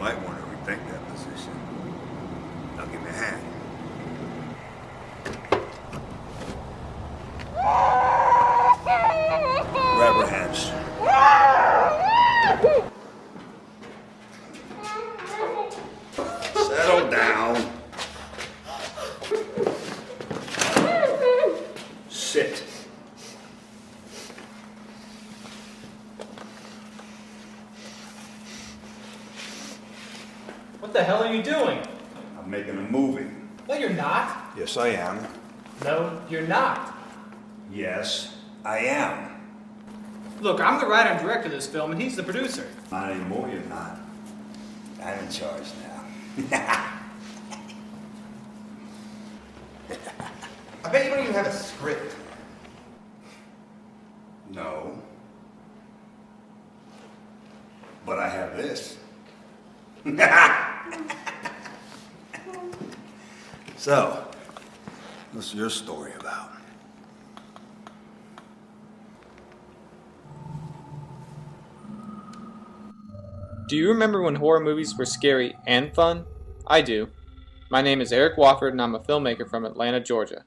might want to rethink that position. Now give me a hand. Grab her hands. Settle down. Sit. What the hell are you doing? I'm making a movie. No, you're not. Yes, I am. No, you're not. Yes, I am. Look, I'm the writer and director of this film, and he's the producer. Not anymore, you're not. I'm in charge now. I bet you don't even have a script. No. But I have this. So, what's your story about? Do you remember when horror movies were scary and fun? I do. My name is Eric Wofford and I'm a filmmaker from Atlanta, Georgia.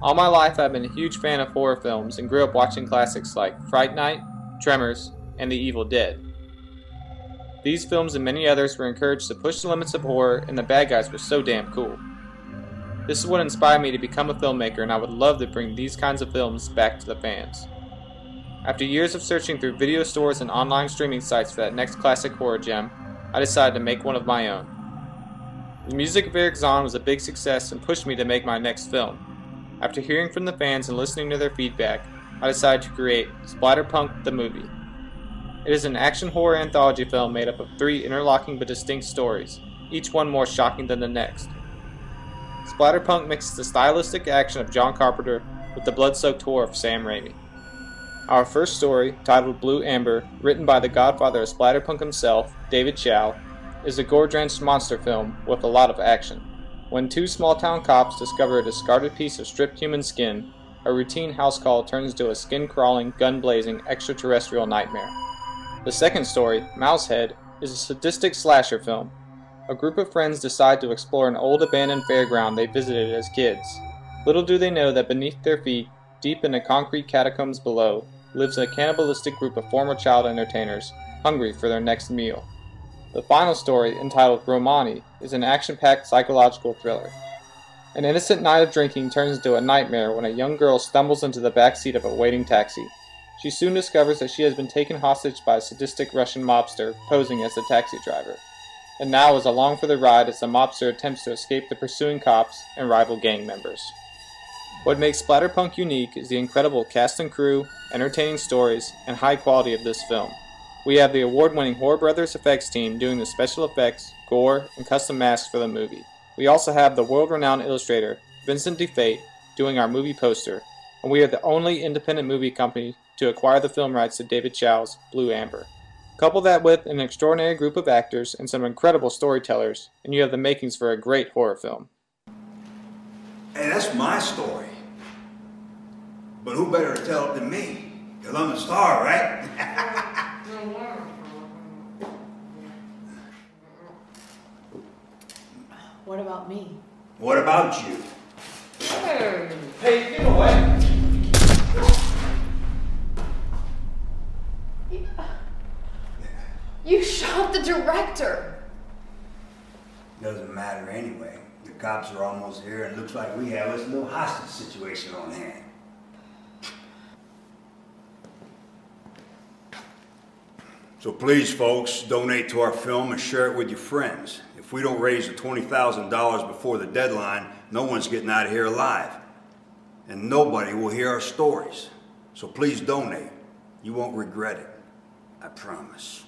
All my life I've been a huge fan of horror films and grew up watching classics like Fright Night, Tremors, and The Evil Dead. These films and many others were encouraged to push the limits of horror, and the bad guys were so damn cool. This is what inspired me to become a filmmaker, and I would love to bring these kinds of films back to the fans. After years of searching through video stores and online streaming sites for that next classic horror gem, I decided to make one of my own. The music of Eric Zahn was a big success and pushed me to make my next film. After hearing from the fans and listening to their feedback, I decided to create Splatterpunk the movie. It is an action horror anthology film made up of 3 interlocking but distinct stories, each one more shocking than the next. Splatterpunk mixes the stylistic action of John Carpenter with the blood-soaked horror of Sam Raimi. Our first story, titled Blue Amber, written by the godfather of Splatterpunk himself, David Chow, is a gore-drenched monster film with a lot of action. When 2 small-town cops discover a discarded piece of stripped human skin, a routine house call turns into a skin-crawling, gun-blazing extraterrestrial nightmare. The second story, Mousehead, is a sadistic slasher film. A group of friends decide to explore an old abandoned fairground they visited as kids. Little do they know that beneath their feet, deep in the concrete catacombs below, lives a cannibalistic group of former child entertainers, hungry for their next meal. The final story, entitled Romani, is an action-packed psychological thriller. An innocent night of drinking turns into a nightmare when a young girl stumbles into the back seat of a waiting taxi. She soon discovers that she has been taken hostage by a sadistic Russian mobster posing as the taxi driver, and now is along for the ride as the mobster attempts to escape the pursuing cops and rival gang members. What makes Splatterpunk unique is the incredible cast and crew, entertaining stories, and high quality of this film. We have the award-winning Horror Brothers effects team doing the special effects, gore, and custom masks for the movie. We also have the world-renowned illustrator, Vincent DeFate, doing our movie poster, and we are the only independent movie company to acquire the film rights to David Chow's Blue Amber. Couple that with an extraordinary group of actors and some incredible storytellers, and you have the makings for a great horror film. Hey, that's my story. But who better to tell it than me? Because I'm the star, right? What about me? What about you? Hey, get away! You shot the director! Doesn't matter anyway. The cops are almost here and it looks like we have this little hostage situation on hand. So please, folks, donate to our film and share it with your friends. If we don't raise the $20,000 before the deadline, no one's getting out of here alive. And nobody will hear our stories. So please donate. You won't regret it. I promise.